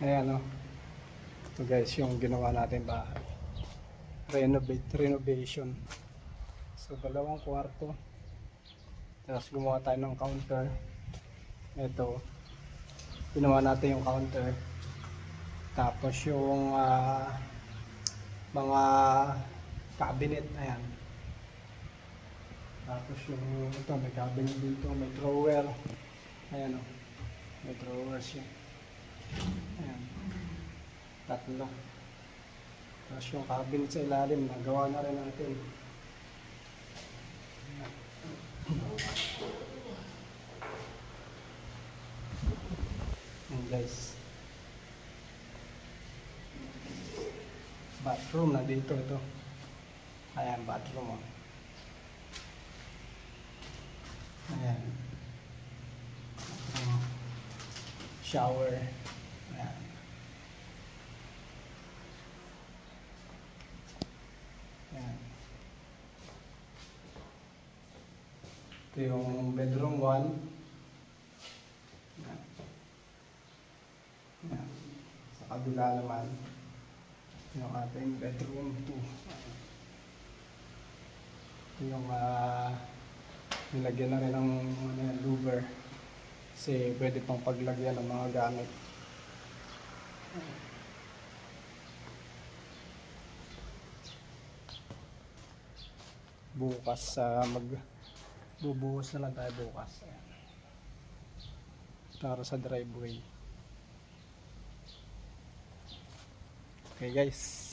Ayan o. Ito guys yung ginawa natin bahay. Renovation. So dalawang kwarto. Tapos gumawa tayo ng counter. Ito. Ginawa natin yung counter. Tapos yung mga cabinet. Ayan. Tapos yung ito, may cabinet dito, may drawer. Ayan o. May drawers yun. Ayan. Tatlo. Tapos yung cabinet sa ilalim, nagawa na rin natin. Ayan guys. Bathroom na dito ito. Ayan, bathroom o. Ayan. Shower. Ayan. Ayan. Ito yung bedroom 1. Ayan. Ayan. Sa kabila naman yung ating bedroom 2. Ito yung nilagyan na rin ng louver kasi pwede pang paglagyan ng mga gamit. Bukas magbubuhos na lang tayo bukas. Ayan. Para sa driveway. Okay guys.